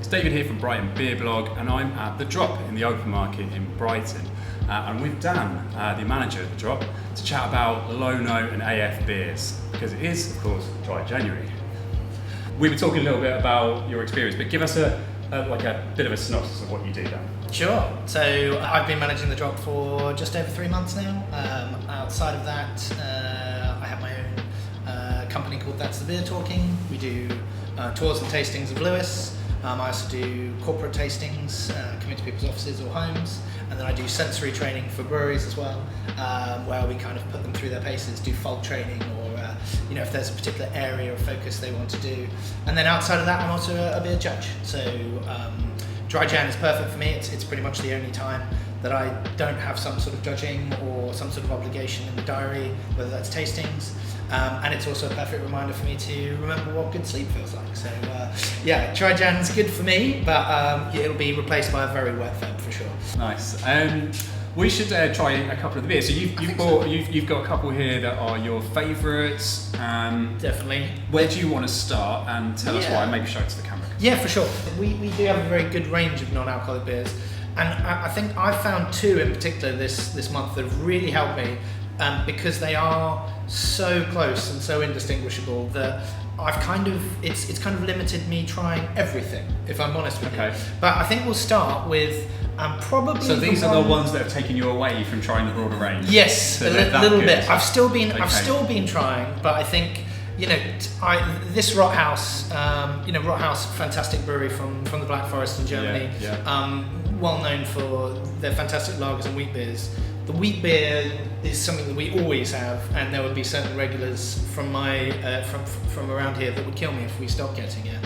It's David here from Brighton Beer Blog, and I'm at The Drop in the open market in Brighton. And with Dan, the manager at The Drop, to chat about LowNo and AF beers, because it is, of course, dry January. We were talking a little bit about your experience, but give us a bit of a synopsis of what you do, Dan. Sure. So I've been managing The Drop for just over 3 months now. Outside of that, I have my own company called That's the Beer Talking. We do tours and tastings of Lewis. I also do corporate tastings, come into people's offices or homes, and then I do sensory training for breweries as well, where we kind of put them through their paces, do fault training, or if there's a particular area of focus they want to do. And then outside of that, I'm also a beer judge. So dry Jan is perfect for me. It's pretty much the only time that I don't have some sort of judging or some sort of obligation in the diary, whether that's tastings. And it's also a perfect reminder for me to remember what good sleep feels like. So dry Jan's good for me, but it'll be replaced by a very wet Feb for sure. Nice. We should try a couple of the beers. So you've got a couple here that are your favourites. Definitely. Where do you want to start, and tell us why? Maybe show it to the camera. Yeah, for sure. We do have a very good range of non-alcoholic beers, and I think I found two in particular this month that have really helped me. Because they are so close and so indistinguishable that it's kind of limited me trying everything, if I'm honest with you. But I think we'll start with probably. So these are the ones that have taken you away from trying the broader range. Yes, so a little good. bit. I've still been trying, but I think this Rothaus, Rothaus, fantastic brewery from the Black Forest in Germany. Well known for their fantastic lagers and wheat beers. The wheat beer is something that we always have, and there would be certain regulars from from around here that would kill me if we stopped getting it.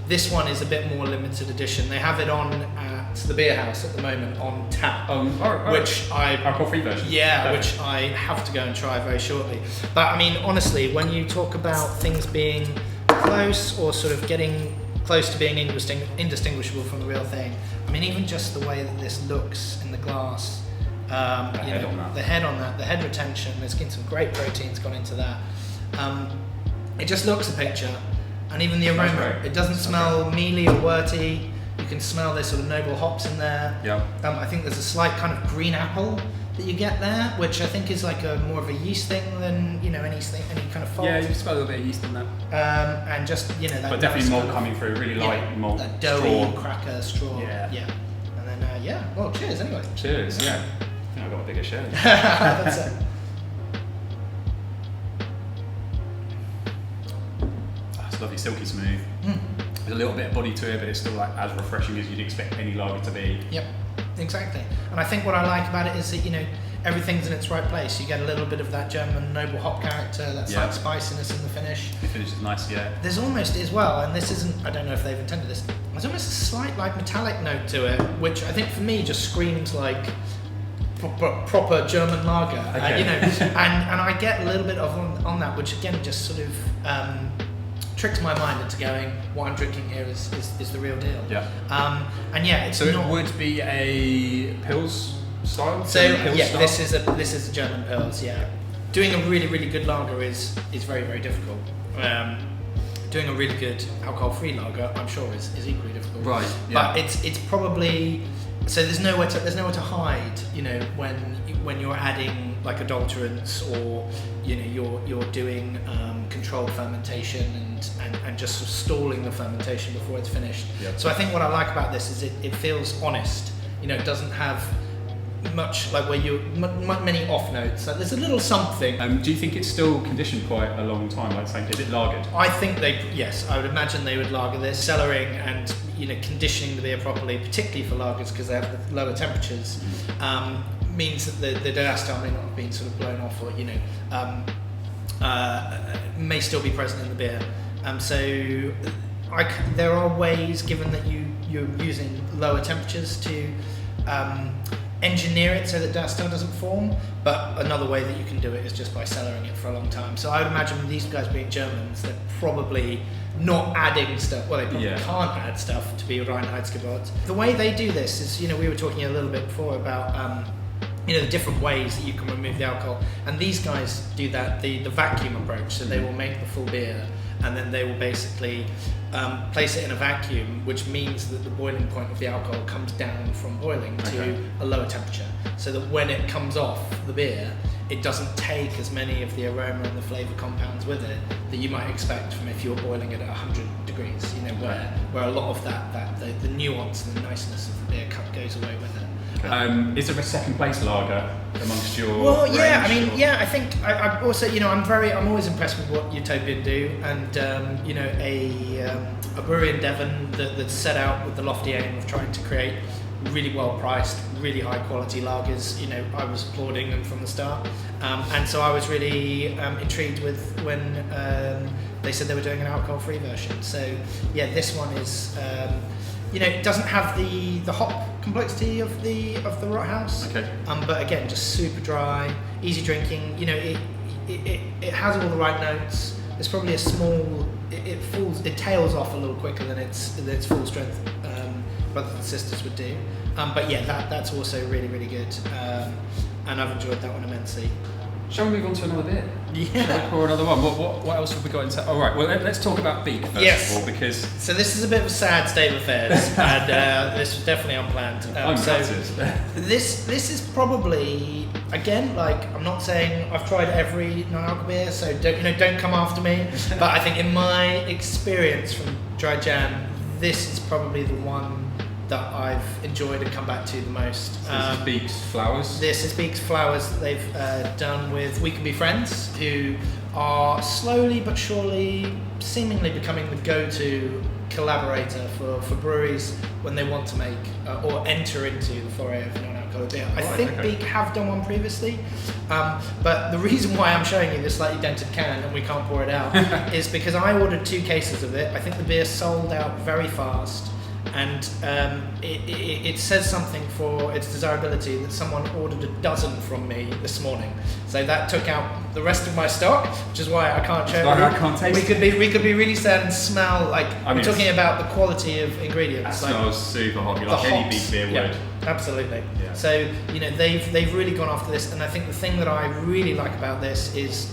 This one is a bit more limited edition. They have it on at the beer house at the moment on tap, which alcohol-free version. Yeah, which I have to go and try very shortly. But I mean, honestly, when you talk about things being close or sort of getting close to being indistinguishable from the real thing, I mean, even just the way that this looks in the glass. The head retention, there's been some great proteins gone into that. It just looks a picture, and even the aroma, it doesn't smell mealy or worty. You can smell there's sort of noble hops in there. I think there's a slight kind of green apple that you get there, which I think is like more of a yeast thing than any kind of fault. Yeah, you smell a little bit of yeast in that. And just that. But definitely malt coming through, really light malt. That doughy straw. cracker straw. Yeah. And then well, cheers anyway. Cheers. Yeah. I think I've got a bigger share. That's it. It's lovely, silky smooth. There's a little bit of body to it, but it's still like as refreshing as you'd expect any lager to be. Yep, exactly. And I think what I like about it is that everything's in its right place. You get a little bit of that German noble hop character, that slight spiciness in the finish. The finish is nice, yeah. There's almost as well, and this isn't, I don't know if they've intended this, there's almost a slight like metallic note to it, which I think for me just screams like proper German lager. And I get a little bit of on that, which again just sort of tricks my mind into going, what I'm drinking here is the real deal. It's so it would be a Pils style. This is a German Pils. Yeah, doing a really really good lager is very very difficult. Doing a really good alcohol-free lager, I'm sure is equally difficult. Right. Yeah. But it's probably. So there's nowhere to hide, when you're adding like adulterants or you're doing controlled fermentation and just sort of stalling the fermentation before it's finished. So I think what I like about this is it feels honest. It doesn't have much like many off notes. Like there's a little something. Do you think it's still conditioned quite a long time? Like saying, is it lagered? I think I would imagine they would lager this, cellaring and conditioning the beer properly, particularly for lagers because they have the lower temperatures, means that the diacetyl may not have been sort of blown off or may still be present in the beer. There are ways, given that you're using lower temperatures, to engineer it so that diacetyl doesn't form, but another way that you can do it is just by cellaring it for a long time. So I would imagine these guys being Germans, they're probably not adding stuff. Well, they probably can't add stuff to be Reinheitsgebot. The way they do this is, we were talking a little bit before about the different ways that you can remove the alcohol, and these guys do that the vacuum approach. So they will make the full beer, and then they will basically place it in a vacuum, which means that the boiling point of the alcohol comes down from boiling to a lower temperature, so that when it comes off the beer, it doesn't take as many of the aroma and the flavour compounds with it that you might expect from if you're boiling it at 100 degrees, you know, where a lot of the nuance and the niceness of the beer cup goes away with it. Is there a second place lager amongst your Well, yeah, range, I mean, yeah, I think I also, you know, I'm always impressed with what Utopian do, and you know, a brewery in Devon that's set out with the lofty aim of trying to create really well priced, really high quality lagers. You know, I was applauding them from the start, and so I was really intrigued with when they said they were doing an alcohol-free version. So yeah, this one is. You know, it doesn't have the hop complexity of the Rothaus. Okay. But again, just super dry, easy drinking. You know, it has all the right notes. There's probably a small. It tails off a little quicker than its full strength brothers and sisters would do. But yeah, that's also really, really good. And I've enjoyed that one immensely. Shall we move on to another beer? Yeah. Shall we pour another one? What else have we got into? All right. Well, let's talk about Beak first of all, because so this is a bit of a sad state of affairs, and this was definitely unplanned. I'm gutted. This is probably, again, like, I'm not saying I've tried every non-alcohol beer, so don't come after me. But I think in my experience from Dry Jan, this is probably the one that I've enjoyed and come back to the most. This is Beak's Flwrs. This is Beak's Flwrs that they've done with We Can Be Friends, who are slowly but surely seemingly becoming the go-to collaborator for breweries when they want to make or enter into the foray of non-alcoholic beer. I think Beak have done one previously, but the reason why I'm showing you this slightly dented can and we can't pour it out is because I ordered 2 cases of it. I think the beer sold out very fast. And it says something for its desirability that someone ordered a dozen from me this morning. So that took out the rest of my stock, which is why I can't show you. I can't taste it. We could be really sad and smell like we're talking about the quality of ingredients. That smells super hot. Like any Beak beer would. Absolutely. Yeah. So you know they've really gone after this, and I think the thing that I really like about this is,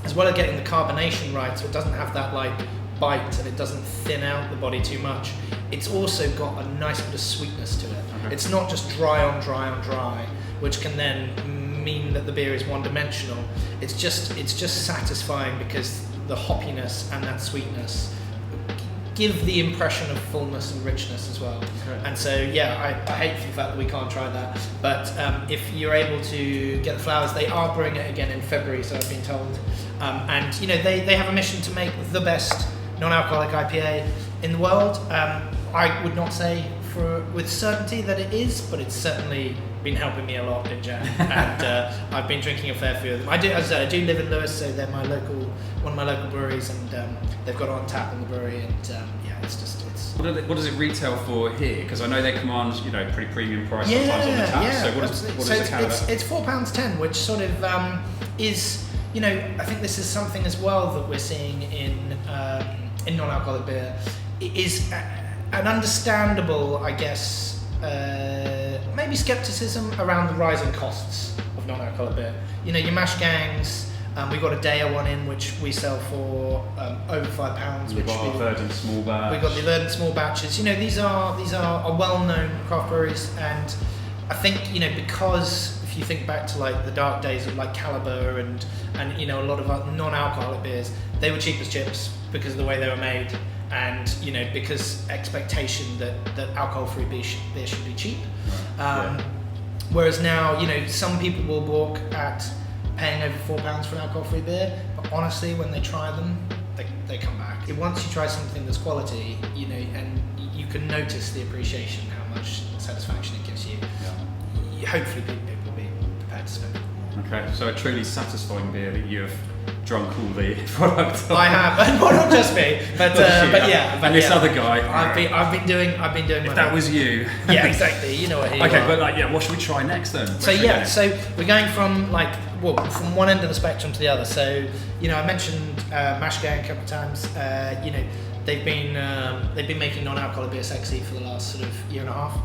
as well as getting the carbonation right, so it doesn't have that like bite and it doesn't thin out the body too much. It's also got a nice bit of sweetness to it. Okay. It's not just dry on dry, which can then mean that the beer is one-dimensional. It's just satisfying because the hoppiness and that sweetness give the impression of fullness and richness as well. Okay. And so yeah, I hate the fact that we can't try that. But if you're able to get the Flwrs, they are brewing it again in February, so I've been told. And you know they have a mission to make the best non-alcoholic IPA in the world. I would not say with certainty that it is, but it's certainly been helping me a lot in Jan, and I've been drinking a fair few of them. I do live in Lewis, so they're one of my local breweries, and they've got it on tap in the brewery, and yeah, it's just. What does it retail for here? Because I know they command pretty premium price sometimes on the tap. Yeah, so what does it count at? It's £4.10, which sort of is I think this is something as well that we're seeing in non-alcoholic beer. It is an understandable, I guess, maybe skepticism around the rising costs of non-alcoholic beer. Your mash gangs. We've got a Daya one in which we sell for over £5. We've got our Verdant small batch. We've got the Verdant small batches. These are well-known craft breweries, and I think because if you think back to like the dark days of like Caliber and a lot of other non-alcoholic beers, they were cheap as chips because of the way they were made, and because expectation that alcohol-free beer should be cheap. Whereas now some people will balk at paying over £4 for an alcohol-free beer, but honestly, when they try them, they come back. Once you try something that's quality, and you can notice the appreciation, how much satisfaction it gives you. Yeah. Hopefully, people will be prepared to spend. Okay, so a truly satisfying beer that you have drunk all the product. I have, well, not just me, but yeah. And this other guy. I've been doing. If that was you. Yeah, exactly. You know what he. Okay, but what should we try next then? So we're going from from one end of the spectrum to the other. So I mentioned mash gang a couple of times. they've been making non-alcoholic beer sexy for the last sort of year and a half,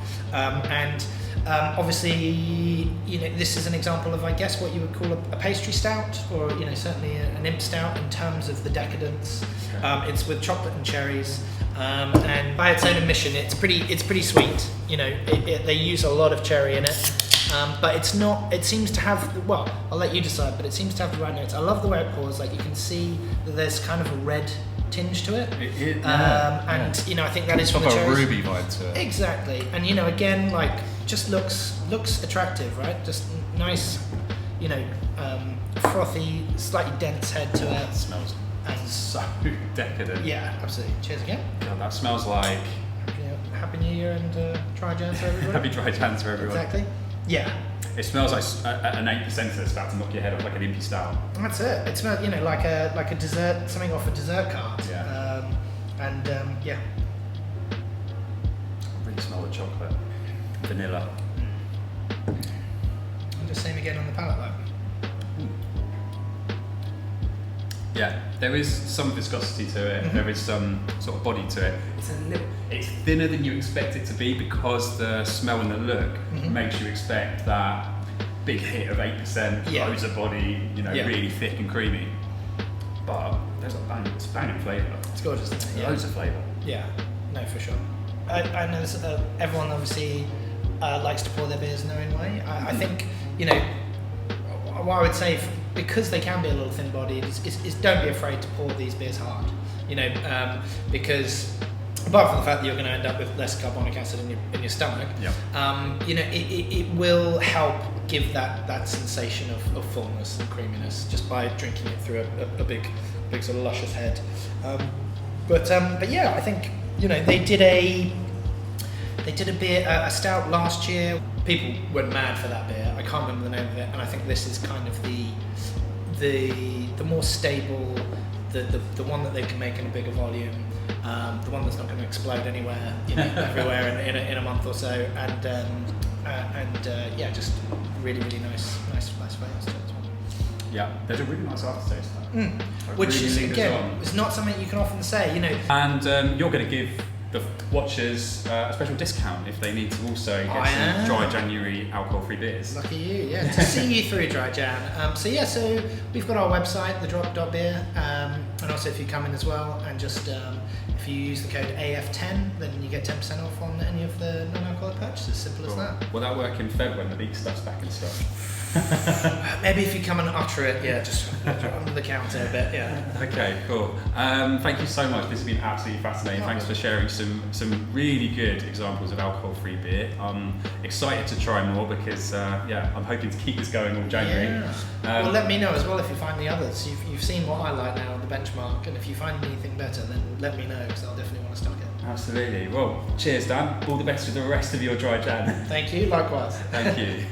obviously, this is an example of, I guess, what you would call a pastry stout, or certainly an imp stout in terms of the decadence. Okay. It's with chocolate and cherries, and by its own admission, it's pretty sweet. They use a lot of cherry in it. But it's not. It seems to have. Well, I'll let you decide. But it seems to have the right notes. I love the way it pours. Like, you can see that there's kind of a red tinge to it. I think that is from the got a cherries. ruby vibe to it. Exactly. And again, like, just looks attractive, right? Just nice, frothy, slightly dense head to it. It smells so decadent. Yeah, absolutely. Cheers again. God, that smells like. Happy New Year and dry Jan to everybody. Happy dry Jan to everyone. Exactly. Yeah. It smells like an 8% that's about to knock your head off, like an impy stout. That's it. It smells, like a dessert, something off a dessert cart. Yeah. Yeah. I really smell the chocolate, vanilla. And the same again on the palate, though. Yeah, there is some viscosity to it. Mm-hmm. There is some sort of body to it. It's thinner than you expect it to be, because the smell and the look makes you expect that big hit of 8%, loads of body, really thick and creamy. But there's it's banging flavour. It's gorgeous, isn't it? Yeah. Loads of flavour. Yeah, no, for sure. I know this, everyone obviously likes to pour their beers in their own way. I think, what I would say, because they can be a little thin-bodied, is don't be afraid to pour these beers hard. Because apart from the fact that you're going to end up with less carbonic acid in your stomach, it will help give that sensation of fullness and creaminess just by drinking it through a big sort of luscious head. But yeah, I think they did a beer, a stout last year. People went mad for that beer. I can't remember the name of it, and I think this is kind of the more stable, the one that they can make in a bigger volume, the one that's not going to explode anywhere, everywhere in a month or so, and just really nice flavours to it as well. Yeah, there's a really nice aftertaste. Which is, really again, is not something you can often say, And you're going to give the watchers a special discount if they need to also get some dry January alcohol-free beers. Lucky you, yeah, to see you through dry Jan. So we've got our website, thedrop.beer, and also if you come in as well, and just if you use the code AF10, then you get 10% off on any of the non-alcoholic purchases. Simple as that. Will that work in Feb when the Beak stuff's back in stock? Maybe if you come and utter it, just under the counter a bit, Okay, cool. Thank you so much. This has been absolutely fascinating. Thanks for sharing some really good examples of alcohol-free beer. I'm excited to try more because I'm hoping to keep this going all January. Well, let me know as well if you find the others. You've seen what I like now, the benchmark, and if you find anything better, then let me know, because I'll definitely want to stock it. Absolutely. Well, cheers, Dan. All the best with the rest of your dry Jan. Thank you. Likewise. Thank you.